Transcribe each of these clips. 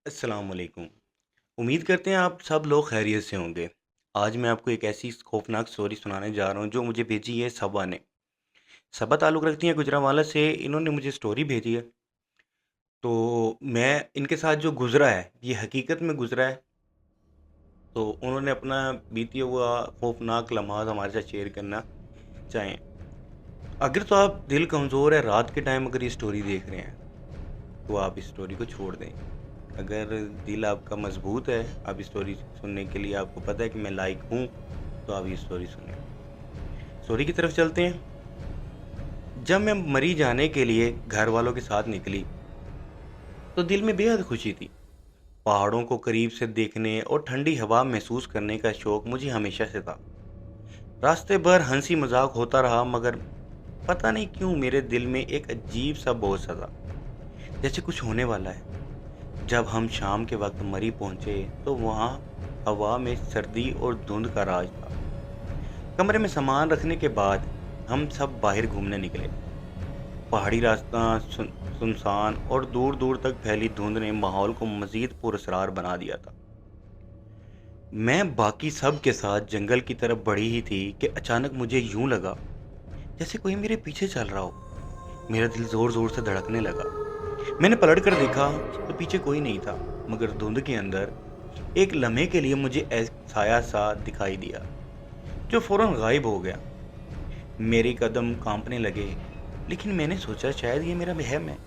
अस्सलाम वालेकुम। उम्मीद करते हैं आप सब लोग खैरियत से होंगे। आज मैं आपको एक ऐसी खौफनाक स्टोरी सुनाने जा रहा हूँ जो मुझे भेजी है सबा ने। सबा ताल्लुक़ रखती हैं गुजरांवाला से, इन्होंने मुझे स्टोरी भेजी है। तो मैं इनके साथ जो गुज़रा है, ये हकीकत में गुज़रा है। तो उन्होंने अपना बीती हुआ खौफनाक लम्हात हमारे साथ शेयर करना चाहें। अगर तो आप दिल कमज़ोर है, रात के टाइम अगर ये स्टोरी देख रहे हैं, तो आप इस स्टोरी को छोड़ दें। अगर दिल आपका मज़बूत है, आप स्टोरी सुनने के लिए आपको पता है कि मैं लायक हूँ, तो आप ये स्टोरी सुनें। स्टोरी की तरफ चलते हैं। जब मैं मरी जाने के लिए घर वालों के साथ निकली, तो दिल में बेहद खुशी थी। पहाड़ों को करीब से देखने और ठंडी हवा महसूस करने का शौक मुझे हमेशा से था। रास्ते भर हंसी मजाक होता रहा, मगर पता नहीं क्यों मेरे दिल में एक अजीब सा बोझ सा था, जैसे कुछ होने वाला है। जब हम शाम के वक्त मरी पहुंचे, तो वहाँ हवा में सर्दी और धुंध का राज था। कमरे में सामान रखने के बाद हम सब बाहर घूमने निकले। पहाड़ी रास्ता सुनसान और दूर दूर तक फैली धुंध ने माहौल को मजीद पुरअसरार बना दिया था। मैं बाकी सब के साथ जंगल की तरफ बढ़ी ही थी कि अचानक मुझे यूं लगा जैसे कोई मेरे पीछे चल रहा हो। मेरा दिल जोर जोर से धड़कने लगा। मैंने पलट कर देखा तो पीछे कोई नहीं था, मगर धुंध के अंदर एक लम्हे के लिए मुझे एक साया सा दिखाई दिया, जो फौरन गायब हो गया। मेरे कदम कांपने लगे, लेकिन मैंने सोचा शायद ये मेरा वहम है।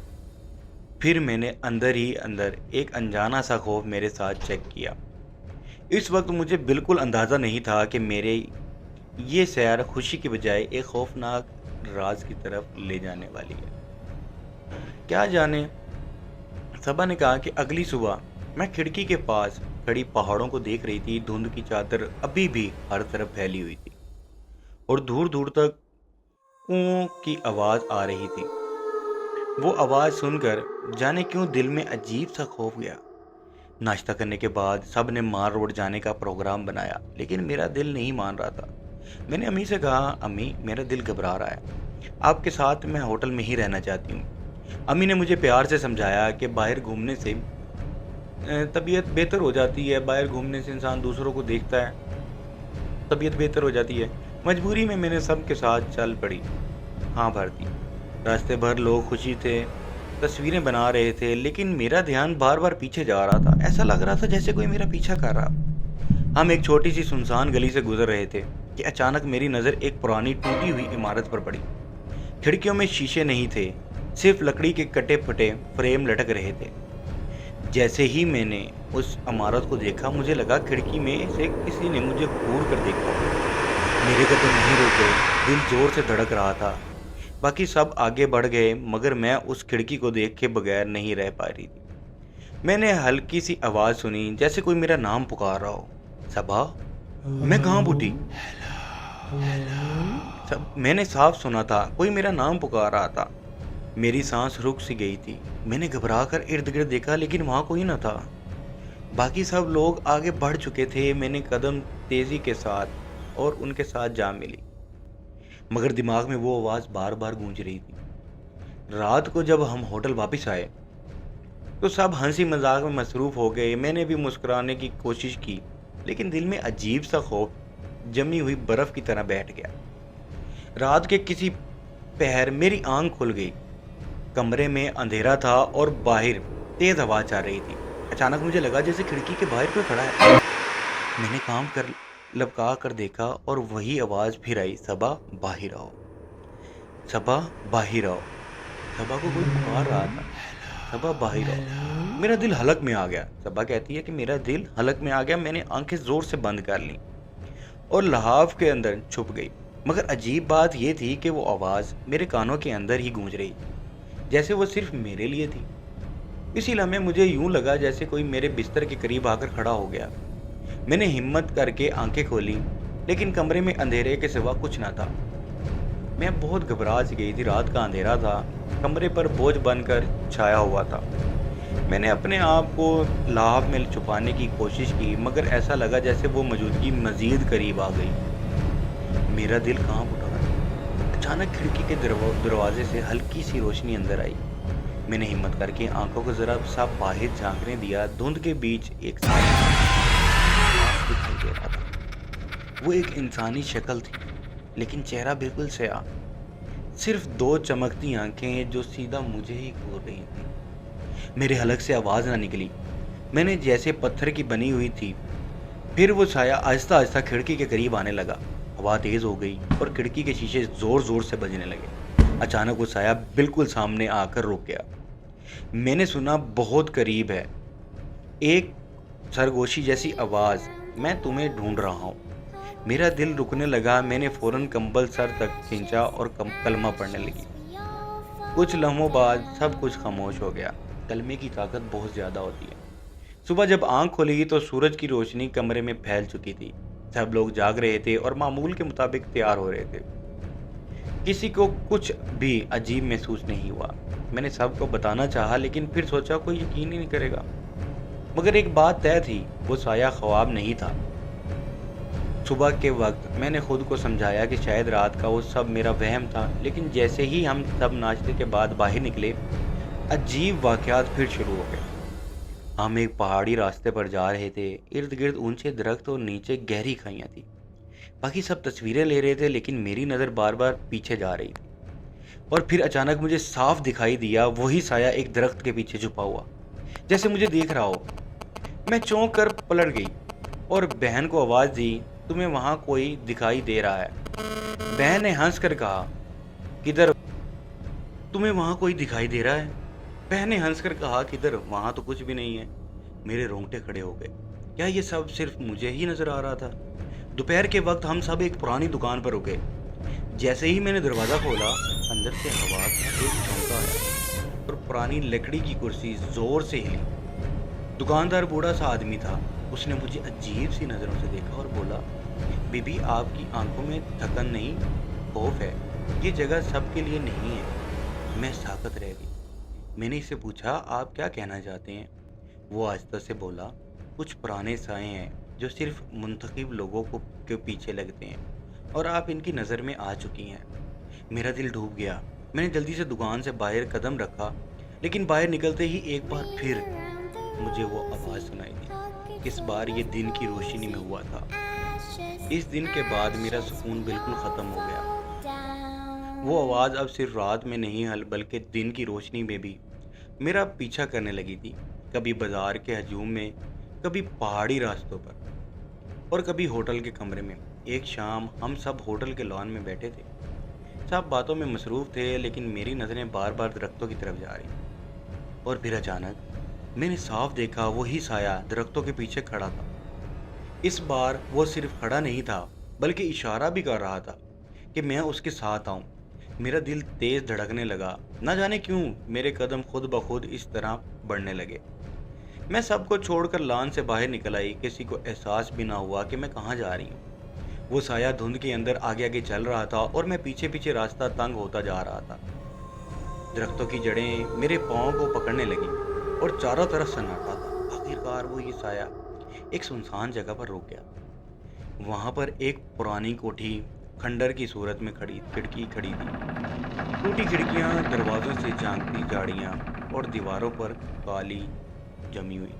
फिर मैंने अंदर ही अंदर एक अनजाना सा खौफ मेरे साथ चेक किया। इस वक्त मुझे बिल्कुल अंदाज़ा नहीं था कि मेरे ये सैर खुशी की बजाय एक खौफनाक राज की तरफ ले जाने वाली है। क्या जाने। सबा ने कहा कि अगली सुबह मैं खिड़की के पास खड़ी पहाड़ों को देख रही थी। धुंध की चादर अभी भी हर तरफ फैली हुई थी और दूर दूर तक कुओं की आवाज़ आ रही थी। वो आवाज़ सुनकर जाने क्यों दिल में अजीब सा खौफ गया। नाश्ता करने के बाद सब ने माल रोड जाने का प्रोग्राम बनाया, लेकिन मेरा दिल नहीं मान रहा था। मैंने अम्मी से कहा, अम्मी मेरा दिल घबरा रहा है, आपके साथ मैं होटल में ही रहना चाहती हूँ। अम्मी ने मुझे प्यार से समझाया कि बाहर घूमने से तबीयत बेहतर हो जाती है। बाहर घूमने से इंसान दूसरों को देखता है, तबीयत बेहतर हो जाती है। मजबूरी में मैंने सब के साथ चल पड़ी, हाँ भर दी। रास्ते भर लोग खुशी थे, तस्वीरें बना रहे थे, लेकिन मेरा ध्यान बार बार पीछे जा रहा था। ऐसा लग रहा था जैसे कोई मेरा पीछा कर रहा। हम एक छोटी सी सुनसान गली से गुजर रहे थे कि अचानक मेरी नज़र एक पुरानी टूटी हुई इमारत पर पड़ी। खिड़कियों में शीशे नहीं थे, सिर्फ लकड़ी के कटे फटे फ्रेम लटक रहे थे। जैसे ही मैंने उस इमारत को देखा, मुझे लगा खिड़की में से किसी ने मुझे घूर कर देखा। मेरे कदम नहीं रुके, दिल जोर से धड़क रहा था। बाकी सब आगे बढ़ गए, मगर मैं उस खिड़की को देख के बगैर नहीं रह पा रही थी। मैंने हल्की सी आवाज़ सुनी, जैसे कोई मेरा नाम पुकार रहा हो। सबा। मैं कांप उठी। सब मैंने साफ सुना था, कोई मेरा नाम पुकार रहा था। मेरी सांस रुक सी गई थी। मैंने घबरा कर इर्द गिर्द देखा, लेकिन वहां कोई न था। बाकी सब लोग आगे बढ़ चुके थे। मैंने कदम तेजी के साथ और उनके साथ जा मिली, मगर दिमाग में वो आवाज़ बार बार गूंज रही थी। रात को जब हम होटल वापस आए, तो सब हंसी मजाक में मसरूफ़ हो गए। मैंने भी मुस्कुराने की कोशिश की, लेकिन दिल में अजीब सा खौफ जमी हुई बर्फ़ की तरह बैठ गया। रात के किसी पहर मेरी आंख खुल गई। कमरे में अंधेरा था और बाहर तेज़ हवा चल रही थी। अचानक मुझे लगा जैसे खिड़की के बाहर कोई खड़ा है। मैंने काम कर लपका कर देखा और वही आवाज़ फिर आई, सबा बाहर आओ, सबा बाहर आओ। सबा को कोई पुकार रहा था, सबा बाहर आओ। मेरा दिल हलक में आ गया। सबा कहती है कि मेरा दिल हलक में आ गया। मैंने आंखें जोर से बंद कर ली और लहाफ के अंदर छुप गई। मगर अजीब बात यह थी कि वो आवाज़ मेरे कानों के अंदर ही गूंज रही, जैसे वो सिर्फ मेरे लिए थी। इसी लम्हे मुझे यूं लगा जैसे कोई मेरे बिस्तर के करीब आकर खड़ा हो गया। मैंने हिम्मत करके आंखें खोली, लेकिन कमरे में अंधेरे के सिवा कुछ न था। मैं बहुत घबरा सी गई थी। रात का अंधेरा था, कमरे पर बोझ बनकर छाया हुआ था। मैंने अपने आप को लाहफ में छुपाने की कोशिश की, मगर ऐसा लगा जैसे वो मौजूदगी मजीद करीब आ गई। मेरा दिल कांप उठा। अचानक खिड़की के दरवाजे से हल्की सी रोशनी अंदर आई। मैंने हिम्मत करके आंखों को जरा सा बाहर झांकने दिया। धुंध के बीच एक साफ दिखाई दे रहा था। वो एक इंसानी शक्ल थी, लेकिन चेहरा बिल्कुल स्याह। सिर्फ दो चमकती आंखें जो सीधा मुझे ही घूर रही थी। मेरे हलक से आवाज ना निकली। मैंने जैसे पत्थर की बनी हुई थी। फिर वो साया आहिस्ता आहिस्ता खिड़की के करीब आने लगा। हवा तेज हो गई और खिड़की के शीशे जोर जोर से बजने लगे। अचानक वो साया बिल्कुल सामने आकर रुक गया। मैंने सुना, बहुत करीब है, एक सरगोशी जैसी आवाज, मैं तुम्हें ढूंढ रहा हूँ। मेरा दिल रुकने लगा। मैंने फौरन कंबल सर तक खींचा और कलमा पढ़ने लगी। कुछ लम्हों बाद सब कुछ खामोश हो गया। कलमे की ताकत बहुत ज्यादा होती है। सुबह जब आंख खोली तो सूरज की रोशनी कमरे में फैल चुकी थी। सब लोग जाग रहे थे और मामूल के मुताबिक तैयार हो रहे थे। किसी को कुछ भी अजीब महसूस नहीं हुआ। मैंने सबको बताना चाहा, लेकिन फिर सोचा कोई यकीन ही नहीं करेगा। मगर एक बात तय थी, वो साया ख्वाब नहीं था। सुबह के वक्त मैंने खुद को समझाया कि शायद रात का वो सब मेरा वहम था, लेकिन जैसे ही हम सब नाश्ते के बाद बाहर निकले, अजीब वाकयात फिर शुरू हो गए। हम एक पहाड़ी रास्ते पर जा रहे थे। इर्द गिर्द ऊंचे दरख्त और नीचे गहरी खाइयां थी। बाकी सब तस्वीरें ले रहे थे, लेकिन मेरी नज़र बार बार पीछे जा रही थी। और फिर अचानक मुझे साफ दिखाई दिया, वही साया एक दरख्त के पीछे छुपा हुआ, जैसे मुझे देख रहा हो। मैं चौंक कर पलट गई और बहन को आवाज़ दी, तुम्हें वहाँ कोई दिखाई दे रहा है? बहन ने हंस कर कहा, किधर? तुम्हें वहाँ कोई दिखाई दे रहा है? बहन ने हंसकर कहा, किधर? वहाँ तो कुछ भी नहीं है। मेरे रोंगटे खड़े हो गए। क्या ये सब सिर्फ मुझे ही नजर आ रहा था? दोपहर के वक्त हम सब एक पुरानी दुकान पर रुके। जैसे ही मैंने दरवाजा खोला, अंदर से हवा का एक झोंका आया और पुरानी लकड़ी की कुर्सी जोर से हिली। दुकानदार बूढ़ा सा आदमी था। उसने मुझे अजीब सी नजरों से देखा और बोला, बीबी, आपकी आंखों में थकन नहीं, खौफ है। ये जगह सबके लिए नहीं है। मैं साकत रह गई। मैंने इससे पूछा, आप क्या कहना चाहते हैं? वो आहिस्ता से बोला, कुछ पुराने साए हैं जो सिर्फ मुंतखब लोगों को के पीछे लगते हैं और आप इनकी नज़र में आ चुकी हैं। मेरा दिल डूब गया। मैंने जल्दी से दुकान से बाहर कदम रखा, लेकिन बाहर निकलते ही एक बार फिर मुझे वो आवाज़ सुनाई दी। इस बार ये दिन की रोशनी में हुआ था। इस दिन के बाद मेरा सुकून बिल्कुल ख़त्म हो गया। वो आवाज़ अब सिर्फ रात में नहीं बल्कि दिन की रोशनी में भी मेरा पीछा करने लगी थी। कभी बाजार के हजूम में, कभी पहाड़ी रास्तों पर और कभी होटल के कमरे में। एक शाम हम सब होटल के लॉन में बैठे थे। सब बातों में मसरूफ़ थे, लेकिन मेरी नज़रें बार बार दरख्तों की तरफ जा रही। और फिर अचानक मैंने साफ देखा, वही साया दरख्तों के पीछे खड़ा था। इस बार वो सिर्फ खड़ा नहीं था, बल्कि इशारा भी कर रहा था कि मैं उसके साथ आऊं। मेरा दिल तेज धड़कने लगा। न जाने क्यों मेरे कदम खुद ब खुद इस तरह बढ़ने लगे। मैं सबको छोड़कर लॉन से बाहर निकल आई। किसी को एहसास भी ना हुआ कि मैं कहाँ जा रही हूँ। वो साया धुंध के अंदर आगे आगे चल रहा था और मैं पीछे पीछे रास्ता तंग होता जा रहा था। दरख्तों की जड़ें मेरे पाँव को पकड़ने लगी और चारों तरफ सन्नाटा था। आखिरकार वो ये साया एक सुनसान जगह पर रुक गया। वहाँ पर एक पुरानी कोठी खंडर की सूरत में खिड़की खड़ी थी। टूटी खिड़कियाँ, दरवाजों से झांकती गाड़ियाँ और दीवारों पर काली जमी हुई।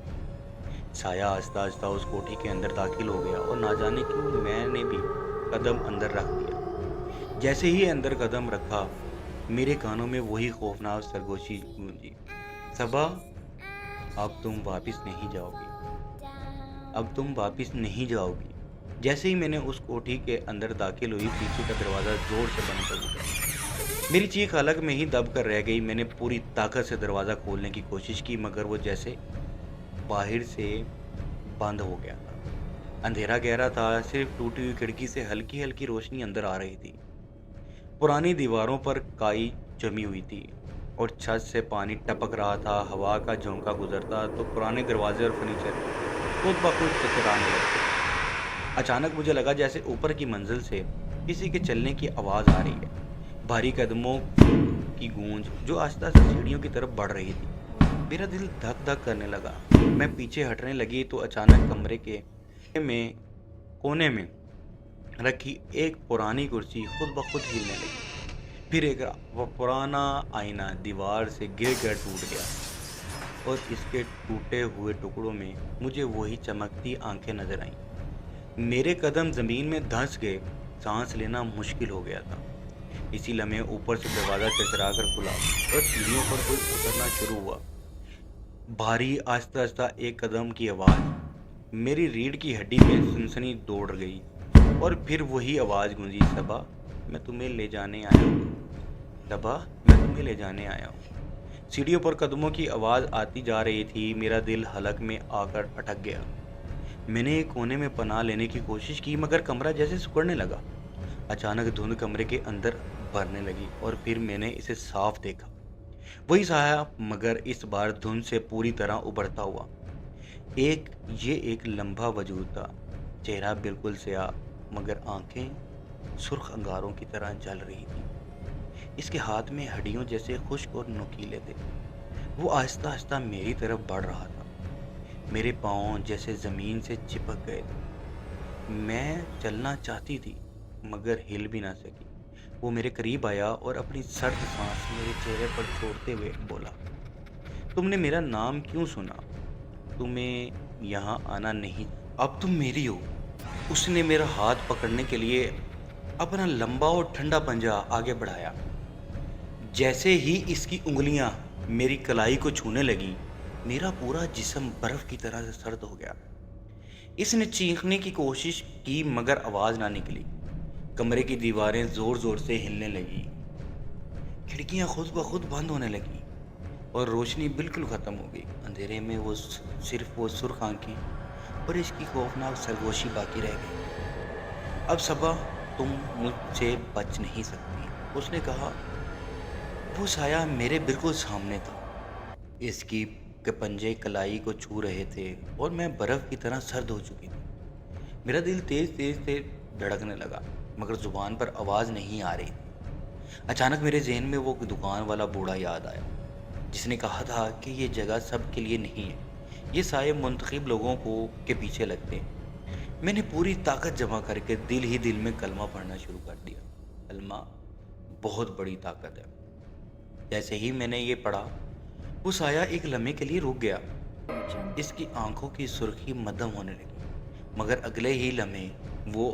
साया आहिस्ता आहिस्ता उस कोठी के अंदर दाखिल हो गया और ना जाने क्यों मैंने भी कदम अंदर रख दिया। जैसे ही अंदर कदम रखा, मेरे कानों में वही खौफनाक सरगोशी गूंजी, सबा, अब तुम वापस नहीं जाओगी, अब तुम वापस नहीं जाओगी। जैसे ही मैंने उस कोठी के अंदर दाखिल हुई, पीछे का दरवाज़ा जोर से बंद कर दिया। मेरी चीख अलग में ही दब कर रह गई। मैंने पूरी ताकत से दरवाज़ा खोलने की कोशिश की, मगर वो जैसे बाहर से बंद हो गया था। अंधेरा गहरा था, सिर्फ टूटी हुई खिड़की से हल्की हल्की रोशनी अंदर आ रही थी। पुरानी दीवारों पर काई जमी हुई थी और छत से पानी टपक रहा था। हवा का झोंका गुजरता तो पुराने दरवाजे और फर्नीचर खुद ब खुद चकराने लगते। अचानक मुझे लगा जैसे ऊपर की मंजिल से किसी के चलने की आवाज़ आ रही है, भारी कदमों की गूंज जो आहिस्ता आहिस्ता सीढ़ियों की तरफ बढ़ रही थी। मेरा दिल धक धक करने लगा। मैं पीछे हटने लगी तो अचानक कमरे के कोने में रखी एक पुरानी कुर्सी खुद ब खुद हिलने लगी। फिर एक वो पुराना आईना दीवार से गिर कर टूट गया और इसके टूटे हुए टुकड़ों में मुझे वही चमकती आंखें नजर आईं। मेरे कदम जमीन में धंस गए, सांस लेना मुश्किल हो गया था। इसी लम्हे ऊपर से दरवाजा चरचरा कर खुला और सीढ़ियों पर कोई उतरना शुरू हुआ। भारी आहिस्ता आहिस्ता एक कदम की आवाज मेरी रीढ़ की हड्डी में सनसनी दौड़ गई और फिर वही आवाज गूंजी, सबा मैं तुम्हें ले जाने आया हूँ। सबा मैं तुम्हें ले जाने आया हूँ। सीढ़ियों पर कदमों की आवाज आती जा रही थी। मेरा दिल हलक में आकर अटक गया। मैंने एक कोने में पनाह लेने की कोशिश की, मगर कमरा जैसे सिकुड़ने लगा। अचानक धुंध कमरे के अंदर भरने लगी और फिर मैंने इसे साफ देखा। वही साया, मगर इस बार धुंध से पूरी तरह उभरता हुआ। एक लंबा वजूद था, चेहरा बिल्कुल स्याह, मगर आंखें सुर्ख अंगारों की तरह जल रही थी। इसके हाथ में हड्डियों जैसे खुश्क और नुकीले थे। वो आहिस्ता आहिस्ता मेरी तरफ बढ़ रहा था। मेरे पाँव जैसे जमीन से चिपक गए थे। मैं चलना चाहती थी, मगर हिल भी ना सकी। वो मेरे करीब आया और अपनी सर्द सांस मेरे चेहरे पर छोड़ते हुए बोला, तुमने मेरा नाम क्यों सुना? तुम्हें यहाँ आना नहीं, अब तुम मेरी हो। उसने मेरा हाथ पकड़ने के लिए अपना लंबा और ठंडा पंजा आगे बढ़ाया। जैसे ही इसकी उंगलियां मेरी कलाई को छूने लगी, मेरा पूरा जिस्म बर्फ की तरह से सर्द हो गया। इसने चीखने की कोशिश की, मगर आवाज ना निकली। कमरे की दीवारें जोर जोर से हिलने लगी, खिड़कियां खुद ब खुद बंद होने लगी और रोशनी बिल्कुल खत्म हो गई। अंधेरे में सिर्फ वो सुर्ख आंखें और इसकी खौफनाक सरगोशी बाकी रह गई। अब सबा तुम मुझसे बच नहीं सकती, उसने कहा। वो साया मेरे बिल्कुल सामने था। इसकी के पंजे कलाई को छू रहे थे और मैं बर्फ की तरह सर्द हो चुकी थी। मेरा दिल तेज तेज से धड़कने लगा, मगर जुबान पर आवाज नहीं आ रही थी। अचानक मेरे जहन में वो दुकान वाला बूढ़ा याद आया, जिसने कहा था कि ये जगह सबके लिए नहीं है, ये साये मुंतखब लोगों को के पीछे लगते हैं। मैंने पूरी ताकत जमा करके दिल ही दिल में कलमा पढ़ना शुरू कर दिया। कलमा बहुत बड़ी ताकत है। जैसे ही मैंने ये पढ़ा, वो साया एक लम्हे के लिए रुक गया। इसकी आंखों की सुर्खी मद्धम होने लगी, मगर अगले ही लम्हे वो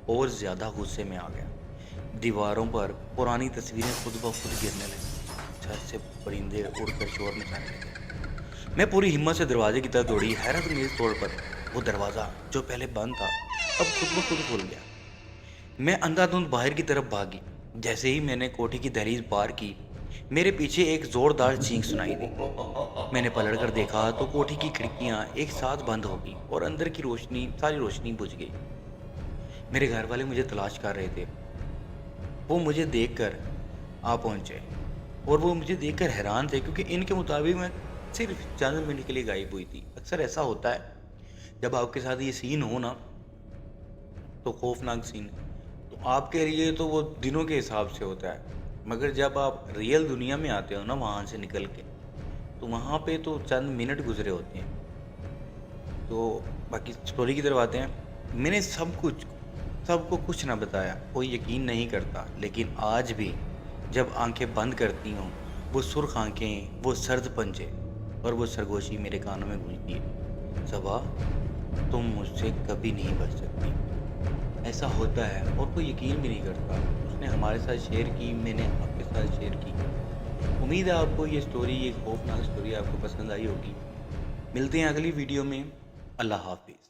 और ज्यादा गुस्से में आ गया। दीवारों पर पुरानी तस्वीरें खुद ब खुद गिरने लगी। छत से परिंदे उड़कर शोर मचाने लगे। मैं पूरी हिम्मत से दरवाजे की तरफ दौड़ी। हैरत मेरे तौर पर वो दरवाज़ा जो पहले बंद था, अब खुद ब खुद खुल गया। मैं अंधाधुंध बाहर की तरफ भागी। जैसे ही मैंने कोठी की दहलीज पार की, मेरे पीछे एक जोरदार चीख सुनाई दी। मैंने पलट कर देखा तो कोठी की खिड़कियां एक साथ बंद हो गई और अंदर की सारी रोशनी बुझ गई। मेरे घर वाले मुझे तलाश कर रहे थे। वो मुझे देखकर आ पहुंचे और वो मुझे देखकर हैरान थे, क्योंकि इनके मुताबिक मैं सिर्फ चंद मिनट के लिए गायब हुई थी। अक्सर ऐसा होता है जब आपके साथ ये सीन हो ना, तो खौफनाक सीन, तो आपके लिए तो वो दिनों के हिसाब से होता है, मगर जब आप रियल दुनिया में आते हो ना वहाँ से निकल के, तो वहाँ पे तो चंद मिनट गुजरे होते हैं। तो बाकी स्टोरी की तरफ आते हैं। मैंने सबको कुछ ना बताया, कोई यकीन नहीं करता, लेकिन आज भी जब आंखें बंद करती हूँ, वो सुर्ख आंखें, वो सर्द पंजे और वो सरगोशी मेरे कानों में गूंजती है, सबा तुम मुझसे कभी नहीं बच सकती। ऐसा होता है और कोई यकीन भी नहीं करता। उसने हमारे साथ शेयर की, मैंने आपके साथ शेयर की। उम्मीद है आपको ये स्टोरी, ये खौफनाक स्टोरी आपको पसंद आई होगी। मिलते हैं अगली वीडियो में। अल्लाह हाफिज़।